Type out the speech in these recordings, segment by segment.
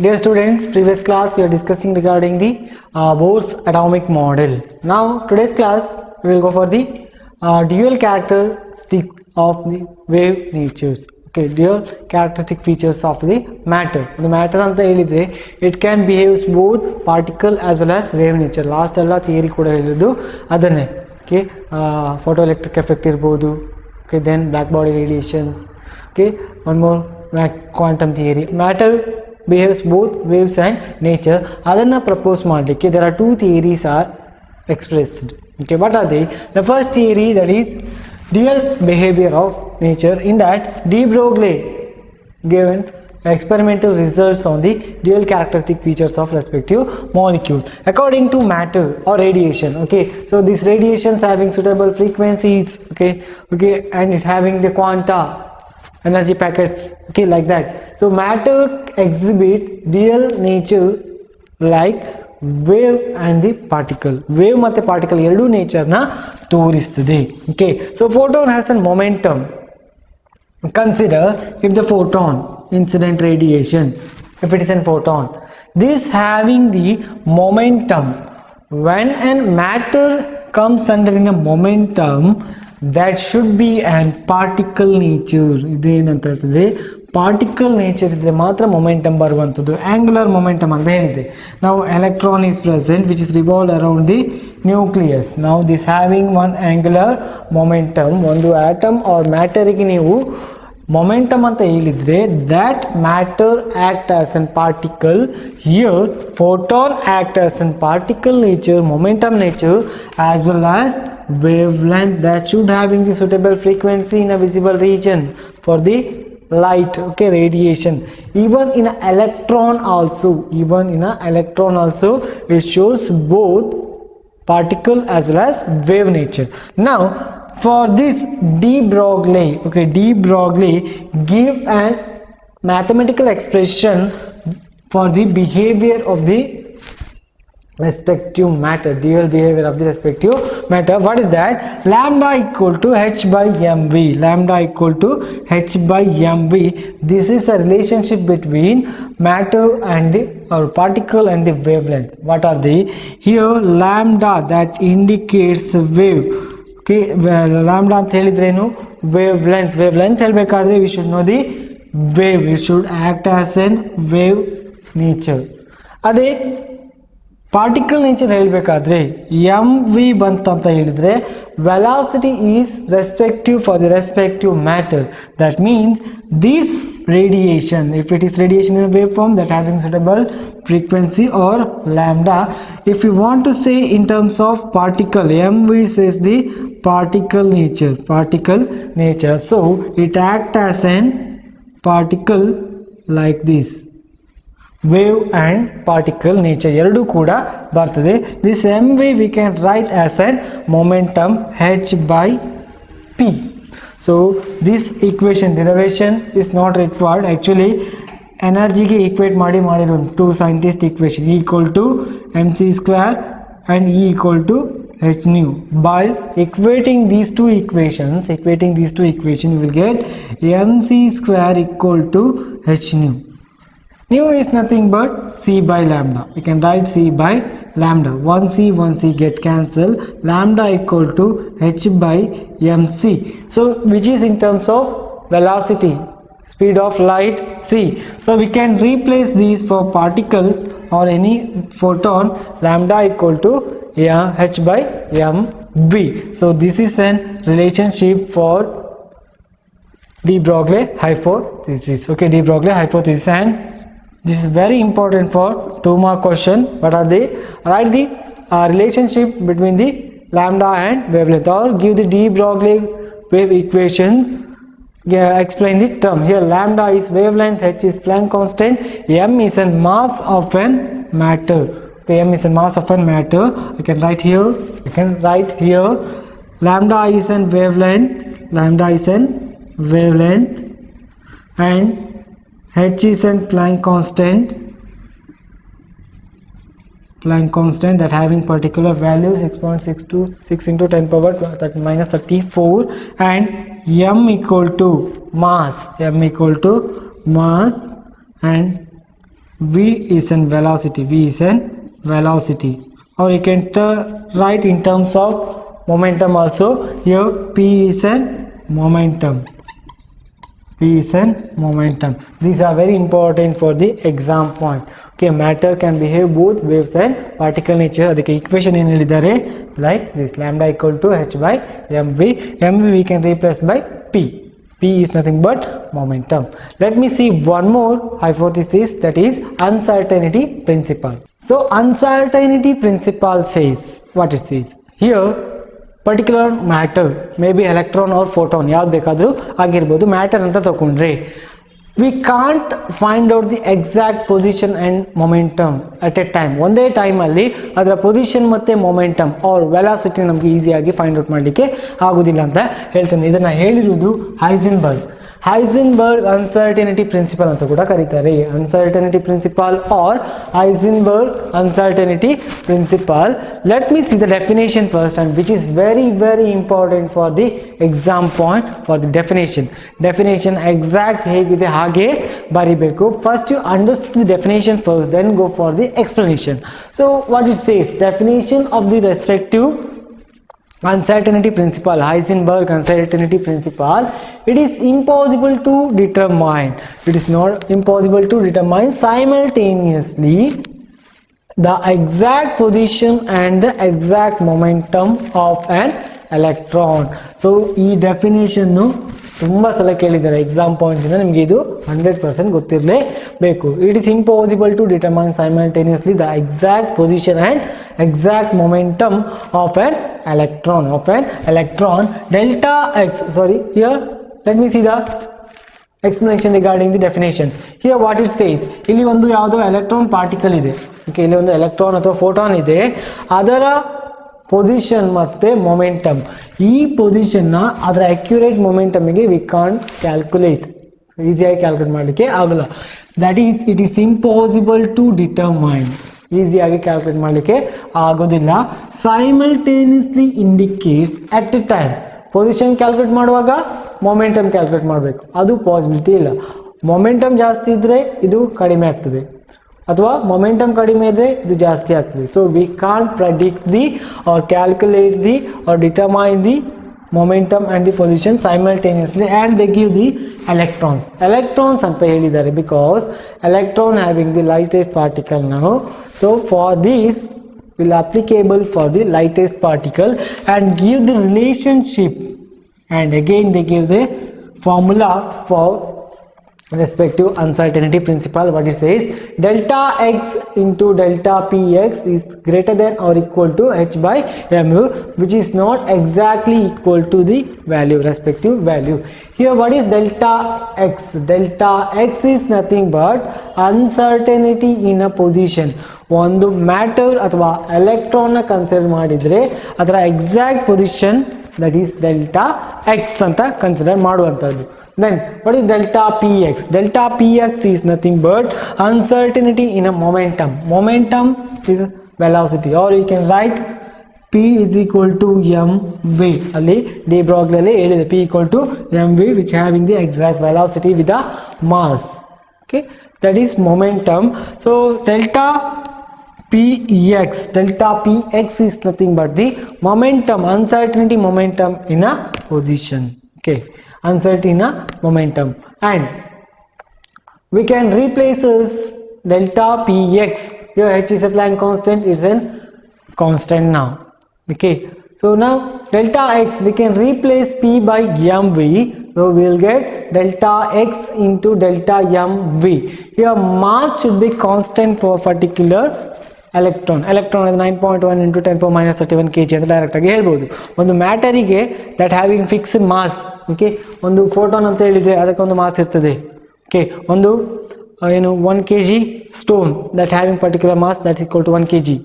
dear students, previous class we are discussing regarding the Bohr's atomic model. Now today's class we will go for the dual characteristic of the wave natures. Okay, dual characteristic features of the matter. The matter anta helidre it can behave both particle as well as wave nature. Last alla theory kuda helidu adanne. Okay, photoelectric effect irbodu. Okay, then black body radiations. Okay, one more quantum theory. Matter behaves both waves and nature. Adanna propose madlikke there are two theories are expressed. Okay, what are they? The first theory, that is dual behavior of nature. In that, de Broglie given experimental results on the dual characteristic features of respective molecule according to matter or radiation. Okay, so these radiations having suitable frequencies, okay, and it having the quanta energy packets, okay, like that. So matter exhibit dual nature like wave and the particle. Wave ಮತ್ತೆ particle ಎರಡು nature ನ ತೋರಿಸುತ್ತದೆ. Okay, so photon has a momentum. Consider if the photon incident radiation, if it is a photon, this having the momentum, when a matter comes under in a momentum, that should be an particle nature. ಇದೇನಂತ ಇರ್ತದೆ, particle nature ಇದ್ರೆ ಮಾತ್ರ momentum ಬರುವಂಥದ್ದು. Angular momentum ಅಂತ ಹೇಳಿದೆ. ನಾವು electron is present which is revolve around the nucleus. ನಾವು this having one angular momentum. ಒಂದು atom or ಮ್ಯಾಟರಿಗೆ ನೀವು ಮೊಮೆಂಟಮ್ ಅಂತ ಹೇಳಿದ್ರೆ that matter act as an particle. Here photon act as an particle nature, momentum nature, as well as wavelength that should having the suitable frequency in a visible region for the light, okay, radiation. Even in an electron also, it shows both particle as well as wave nature. Now for this de Broglie, okay, de Broglie give an mathematical expression for the behavior of the respective matter, dual behavior of the respective matter. What is that? Lambda equal to h by mv. Lambda equal to h by mv. This is a relationship between matter and the particle and the wavelength. What are they? Here lambda that indicates wave. Okay, lambda ಅಂತ ಹೇಳಿದ್ರೇನು? wavelength. wavelength ಹೇಳಬೇಕಾದ್ರೆ we should know the wave. It should act as an wave nature. ಅದೇ particle nature ಹೇಳಬೇಕಾದ್ರೆ M V ಬಂತಂತ ಹೇಳಿದ್ರೆ velocity is respective for the respective matter. That means this radiation, if it is radiation in a waveform that having suitable frequency or lambda. If you want to say in terms of particle, mv says the particle nature. So it act as an particle like this. Wave and particle nature ಎರಡು ಕೂಡ ಬರ್ತದೆ. This mv we can write as a momentum h by p. So this equation derivation is not required. Actually energy ಗೆ equate ಮಾಡಿರೋ two scientist equation E equal to mc square and E equal to h nu. By equating these two equations you will get mc square equal to h nu. Nu is nothing but c by lambda. We can write c by lambda. 1c get cancelled. Lambda equal to h by mc. So which is in terms of velocity, speed of light, c. So we can replace these for particle or any photon. Lambda equal to h by mv. So this is an relationship for de Broglie hypothesis. Okay, de Broglie hypothesis, and this is very important for 2 mark question. What are they? Write the relationship between the lambda and wavelength, or give the de Broglie wave equations. Explain the term. Here lambda is wavelength, h is Planck constant, m is a mass of an matter. Okay, m is a mass of an matter. You can write here lambda is an wavelength, and h is a Planck constant that having particular value 6.626 into 10 power minus 34, and m equal to mass, and V is an velocity. V is an velocity. Or you can write in terms of momentum also. Here P is an momentum. P is an momentum. These are very important for the exam point. Okay, matter can behave both waves and particle nature. ಅದಕ್ಕೆ equation ಏನು ಹೇಳಿದ್ದಾರೆ like this, lambda equal to h by mv. mv we can replace by p. P is nothing but momentum. Let me see one more hypothesis, that is uncertainty principle. So uncertainty principle says, what it says here, particular matter, maybe electron or photon, ಯಾವ್ದು ಬೇಕಾದರೂ ಆಗಿರ್ಬೋದು, matter ಅಂತ ತಗೊಂಡ್ರೆ we can't find out the exact position and momentum at a time. ಒಂದೇ ಟೈಮಲ್ಲಿ ಅದರ position ಮತ್ತು momentum R velocity ನಮಗೆ ಈಸಿಯಾಗಿ ಫೈಂಡ್ ಔಟ್ ಮಾಡಲಿಕ್ಕೆ ಆಗೋದಿಲ್ಲ ಅಂತ ಹೇಳ್ತಾನೆ. ಇದನ್ನು ಹೇಳಿರುವುದು ಹೈಸೆನ್ಬರ್ಗ್ ಅನ್ಸರ್ಟನಿಟಿ ಪ್ರಿನ್ಸಿಪಲ್ ಅಂತ ಕೂಡ ಕರೀತಾರೆ. Uncertainty principle or Heisenberg uncertainty principle. Let me see the definition first, and which is very very important for the exam point, for the definition exact ಹೇಗಿದೆ ಹಾಗೆ ಬರಿಬೇಕು. First you understood the definition first, then go for the explanation. So what it says, definition of the respective uncertainty principle, Heisenberg uncertainty principle. It is impossible to determine. It is not impossible to determine simultaneously the exact position and the exact momentum of an electron. So ಈ definition ತುಂಬ ಸಲ ಕೇಳಿದ್ದಾರೆ exam ಪಾಯಿಂಟಿಂದ, ನಿಮಗೆ ಇದು 100% ಗೊತ್ತಿರಲೇಬೇಕು. It is impossible to determine simultaneously the exact position and exact momentum of an electron delta x. Sorry, here let me see the explanation regarding the definition. Here what it says, ಇಲ್ಲಿ ಒಂದು ಯಾವುದೋ electron particle ಇದೆ. Okay, ಇಲ್ಲಿ ಒಂದು electron ಅಥವಾ photon ಇದೆ, ಅದರ position ಮತ್ತು ಮೊಮೆಂಟಮ್, ಈ ಪೊಸಿಷನ್ನ ಅದರ ಅಕ್ಯುರೇಟ್ ಮೊಮೆಂಟಮ್ಗೆ ವಿ ಕಾಂಟ್ ಕ್ಯಾಲ್ಕುಲೇಟ್, ಈಸಿಯಾಗಿ ಕ್ಯಾಲ್ಕುಲೇಟ್ ಮಾಡಲಿಕ್ಕೆ ಆಗಲ್ಲ. That is it is impossible to determine, ಈಸಿಯಾಗಿ ಕ್ಯಾಲ್ಕುಲೇಟ್ ಮಾಡಲಿಕ್ಕೆ ಆಗೋದಿಲ್ಲ. Simultaneously indicates at a time, position calculate ಮಾಡುವಾಗ ಮೊಮೆಂಟಮ್ ಕ್ಯಾಲ್ಕುಲೇಟ್ ಮಾಡಬೇಕು, ಅದು ಪಾಸಿಬಿಲಿಟಿ ಇಲ್ಲ. ಮೊಮೆಂಟಮ್ ಜಾಸ್ತಿ ಇದ್ದರೆ ಇದು ಕಡಿಮೆ ಆಗ್ತದೆ, ಅಥವಾ ಮೊಮೆಂಟಮ್ ಕಡಿಮೆ ಇದ್ದರೆ ಇದು ಜಾಸ್ತಿ ಆಗ್ತದೆ. So we can't predict the or calculate the or determine the momentum and the position simultaneously, and they give the electrons anta helidare because electron having the lightest particle now. So for this will applicable for the lightest particle and give the relationship, and again they give the formula for respective uncertainty principle. What it says, delta x into delta px is greater than or equal to h by mu, which is not exactly equal to the value, respective value. Here what is delta x? Delta x is nothing but uncertainty in a position. ಒಂದು matter ಅಥವಾ ಎಲೆಕ್ಟ್ರಾನ್ನ consider ಮಾಡಿದರೆ ಅದರ exact position, that is delta X ಅಂತ consider ಮಾಡುವಂಥದ್ದು. Then what is delta px? Delta px is nothing but uncertainty in a momentum. Momentum is velocity, or you can write p is equal to mv. Ali de Broglie alli helide p equal to mv, which having the exact velocity with the mass. Okay, that is momentum. So delta px is nothing but the momentum, uncertainty momentum in a position. Okay, uncertainty in a momentum, and we can replace this delta px. Here h is a Planck constant, it's a constant now. Okay, so now delta x we can replace p by mv, so we will get delta x into delta mv. Here mass should be constant for particular electron is 9.1 into 10 power minus 31 kg ಅಂತ direct ಆಗಿ ಹೇಳ್ಬೋದು. ಒಂದು ಮ್ಯಾಟರಿಗೆ that having fixed mass, okay, ಒಂದು photon ಅಂತ ಹೇಳಿದರೆ ಅದಕ್ಕೊಂದು mass ಇರ್ತದೆ. ಓಕೆ, ಒಂದು ಏನು 1 kg stone that having particular mass that's equal to 1 kg.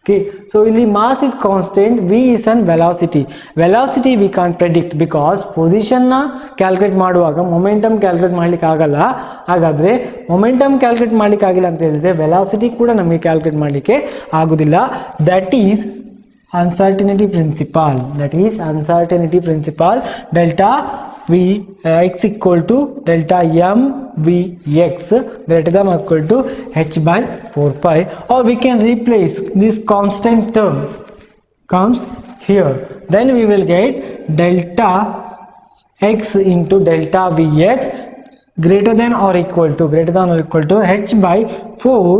Okay, so ಇಲ್ಲಿ mass is constant, v is an velocity we can't predict because position ನ calculate ಮಾಡುವಾಗ ಮೊಮೆಂಟಮ್ ಕ್ಯಾಲ್ಕುಲೇಟ್ ಮಾಡ್ಲಿಕ್ಕೆ ಆಗಲ್ಲ. ಹಾಗಾದ್ರೆ ಮೊಮೆಂಟಮ್ ಕ್ಯಾಲ್ಕುಲೇಟ್ ಮಾಡ್ಲಿಕ್ಕೆ ಆಗಿಲ್ಲ ಅಂತ ಹೇಳಿದ್ರೆ ವೆಲಾಸಿಟಿ ಕೂಡ ನಮಗೆ ಕ್ಯಾಲ್ಕುಲೇಟ್ ಮಾಡಲಿಕ್ಕೆ ಆಗುದಿಲ್ಲ. That is uncertainty principle, that is uncertainty principle delta v x equal to delta m v x greater than or equal to h by 4 pi, or we can replace this constant term comes here, then we will get delta x into delta vx greater than or equal to h by 4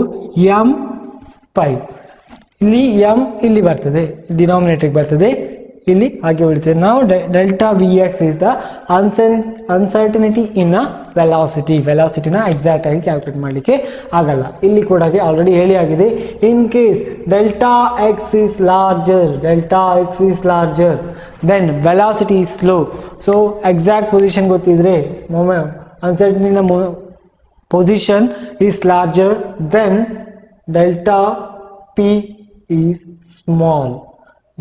m pi. ಇಲ್ಲಿ m ಇಲ್ಲಿ ಬರ್ತದೆ, denominator ಬರ್ತದೆ, ಇಲ್ಲಿ ಹಾಗೆ ಉಳಿತದೆ. ನಾವು delta V X is the uncertainty in a ವೆಲಾಸಿಟಿನ exact ಆಗಿ ಕ್ಯಾಲ್ಕುಲೇಟ್ ಮಾಡಲಿಕ್ಕೆ ಆಗಲ್ಲ. ಇಲ್ಲಿ ಕೂಡ ಆಲ್ರೆಡಿ ಹೇಳಿ ಆಗಿದೆ, in case delta X is larger than velocity is slow. So exact position ಗೊತ್ತಿದ್ರೆ ಅನ್ಸರ್ಟನಿಟಿನ position is larger than delta P is small.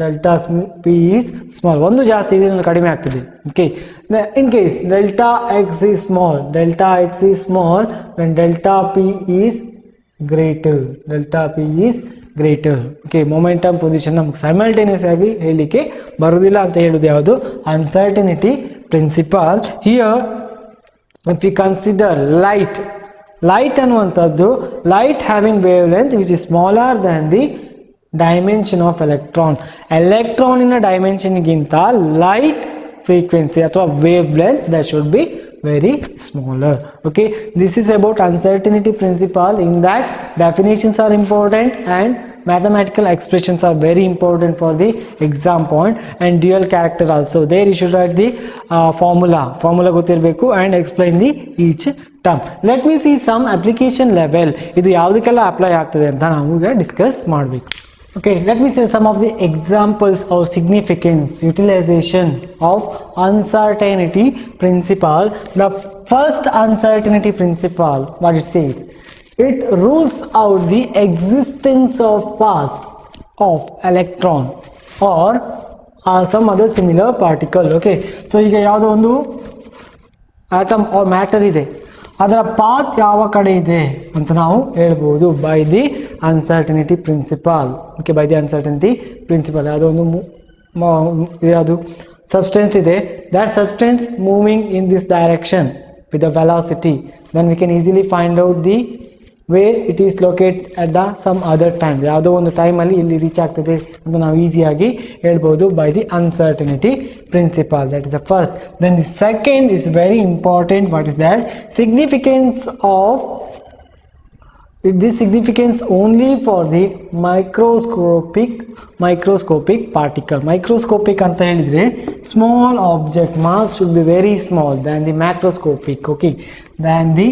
Delta P is small. ಒಂದು ಜಾಸ್ತಿ ಇದೆ ಕಡಿಮೆ ಆಗ್ತದೆ. Okay. In case delta x is small, then delta P is greater. Okay. Momentum position ನಮಗೆ simultaneous ಆಗಿ ಹೇಳಲಿಕ್ಕೆ ಬರುವುದಿಲ್ಲ ಅಂತ ಹೇಳುವುದು ಯಾವುದು? Uncertainty principle. Here, if we consider light ಅನ್ನುವಂಥದ್ದು light having wavelength which is smaller than the dimension of electron ಇನ dimension ಗಿಂತ light frequency ಅಥವಾ wavelength that should be very smaller. Okay, this is about uncertainty principle. In that, definitions are important and mathematical expressions are very important for the exam point, and dual character also. There you should write the formula ಗೊತ್ತಿರಬೇಕು and explain the each term. Let me see some application level. ಇದು ಯಾವುದಕ್ಕೆಲ್ಲ apply ಆಗ್ತದೆ ಅಂತ ನಾವು ಈಗ discuss ಮಾಡಬೇಕು. Okay, let me say some of the examples of significance utilization of uncertainty principle. The first uncertainty principle, what it says, it rules out the existence of path of electron or some other similar particle. Okay, so ಈಗ ಯಾವುದೋ ಒಂದು atom or matter ಇದೆ, ಅದರ path ಯಾವ ಕಡೆ ಇದೆ ಅಂತ ನಾವು ಹೇಳ್ಬೋದು by the uncertainty principle. Okay, by the uncertainty principle. ಯಾವುದು ಸಬ್ಸ್ಟೆನ್ಸ್ ಇದೆ, that substance moving in this direction with the velocity, then we can easily find out the way it is locate at the some other time. ಯಾವುದೋ ಒಂದು ಟೈಮಲ್ಲಿ ಇಲ್ಲಿ reach ಆಗ್ತದೆ ಅಂತ ನಾವು ಈಸಿಯಾಗಿ ಹೇಳ್ಬೋದು by the uncertainty principle. That is the first. Then the second is very important. What is that? Significance of this significance only for the microscopic particle. Microscopic anta helidre small object mass should be very small than the macroscopic. Okay, than the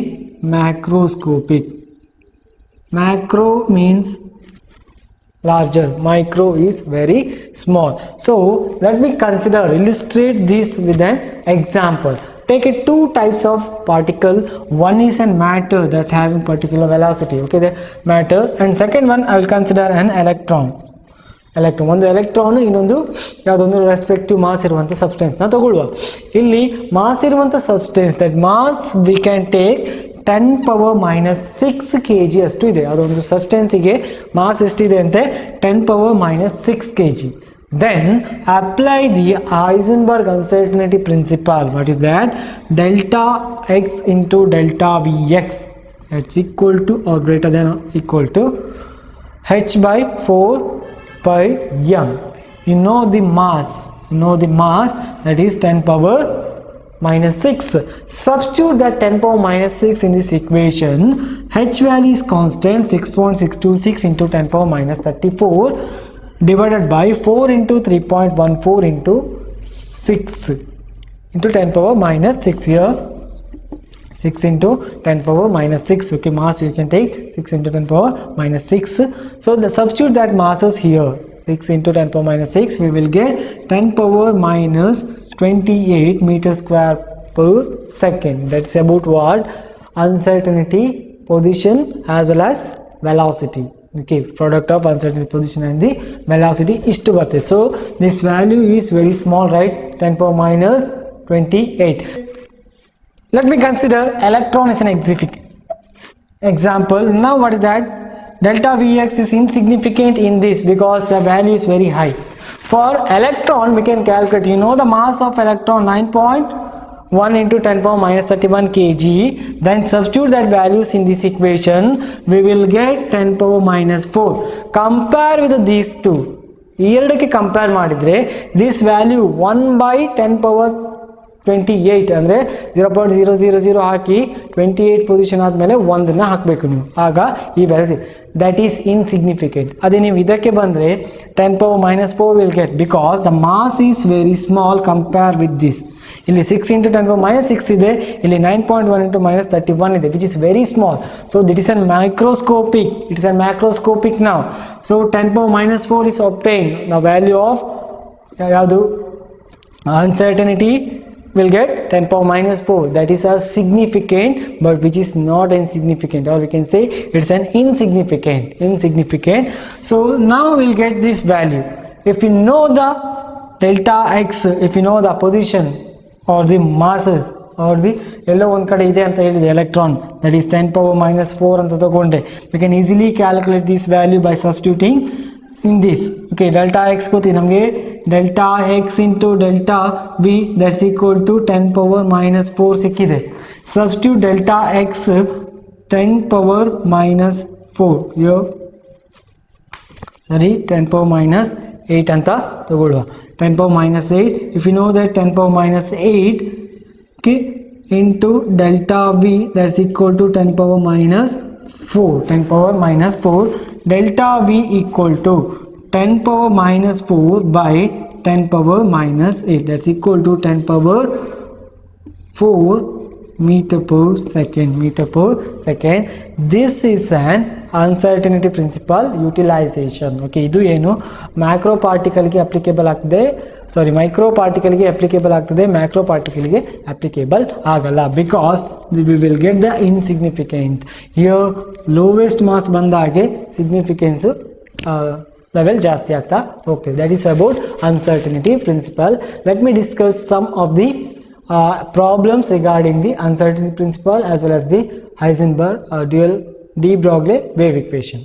macroscopic. Macro means larger, micro is very small. So let me illustrate this with an example. Take two types of particle. One is a matter that having particular velocity. Okay, the matter, and second one I will consider an electron. ಒಂದು electron, ಇನ್ನೊಂದು ಯಾವುದೊಂದು respective mass ಇರುವಂಥ ಸಬ್ಸ್ಟೆನ್ಸ್ನ ತಗೊಳ್ಳುವ. ಇಲ್ಲಿ mass ಇರುವಂಥ substance, that mass we can take 10 power minus 6 kg ಅಷ್ಟು ಇದೆ. ಅದೊಂದು ಸಬ್ಸ್ಟೆನ್ಸಿಗೆ mass ಎಷ್ಟಿದೆ ಅಂತೆ? 10 power minus 6 kg. Then apply the Heisenberg uncertainty principle. What is that? Delta x into delta vx, that's equal to or greater than or equal to h by 4 pi m. You know the mass, that is 10 power minus 6. Substitute that 10 power minus 6 in this equation. H value is constant, 6.626 into 10 power minus 34 divided by 4 into 3.14 into 6 into 10 power minus 6 here. 6 into 10 power minus 6. Okay, mass you can take 6 into 10 power minus 6. So substitute that masses here. 6 into 10 power minus 6, we will get 10 power minus 28 meters square per second. That's about what? Uncertainty position as well as velocity. Okay, product of uncertainty position and the velocity is to birth. So this value is very small, right? 10 power minus 28. Let me consider electron as an example. Now what is that? delta Vx is insignificant in this because the value is very high. For electron, we can calculate, you know the mass of electron 9.1 into 10 power minus 31 kg. Then substitute that values in this equation, we will get 10 power minus 4. Compare with these two. ಎರಡಕ್ಕೆ compare ಮಾಡಿದರೆ this value 1 by 10 power 28 ಅಂದರೆ 0.000 ಹಾಕಿ 28 position ಆದಮೇಲೆ 1 ಹಾಕಬೇಕು ನೀವು. ಆಗ ಈ value that is insignificant. ಅದೇ ನೀವು ಇದಕ್ಕೆ ಬಂದರೆ 10 power minus 4 will get because the mass is very small compare with this. ಇಲ್ಲಿ 6 into 10 power minus 6 ಇದೆ, ಇಲ್ಲಿ 9.1 into minus 31 ಇದೆ, which is very small. So this is a microscopic, it is a macroscopic now. So 10 power minus 4 is obtained. The value of ಯಾವುದು uncertainty will get 10 power minus 4. That is a significant but which is not insignificant, or we can say it's an insignificant. So now we'll get this value. If you know the delta x, if you know the position or the masses or the ಎಲ್ಲೋ ಒಂದು ಕಡೆ ಇದೆ ಅಂತ ಹೇಳಿದೆ electron, that is 10 power minus 4 ಅಂತ ತಗೊಂಡೆ, we can easily calculate this value by substituting in this. Okay, delta x ಗೊತ್ತಿ ನಮಗೆ, delta x into delta v that's equal to 10 power minus 4 ಸಿಕ್ಕಿದೆ. Substitute delta x 10 power minus 4 here, sorry 10 power minus 8 ಅಂತ ತಗೊಳ್ಳುವ. 10 power minus 8, if you know that 10 power minus 8 okay into delta v that's equal to 10 power minus 4, 10 power minus 4, delta v equal to 10 power minus 4 by 10 power minus 8, that's equal to 10 power 4 meter per second. This is an uncertainty principle utilization. Okay, ಇದು ಏನು macro ಪಾರ್ಟಿಕಲ್ಗೆ applicable ಆಗ್ತದೆ, sorry micro ಪಾರ್ಟಿಕಲ್ಗೆ applicable ಆಗ್ತದೆ, macro ಪಾರ್ಟಿಕಲ್ಗೆ applicable ಆಗಲ್ಲ, because we will get the insignificant. Here lowest mass ಬಂದಾಗೆ significance level ಜಾಸ್ತಿ ಆಗ್ತಾ ಹೋಗ್ತದೆ. That is about uncertainty principle. Let me discuss some of the problems regarding the uncertainty principle as well as the Heisenberg dual de Broglie wave equation.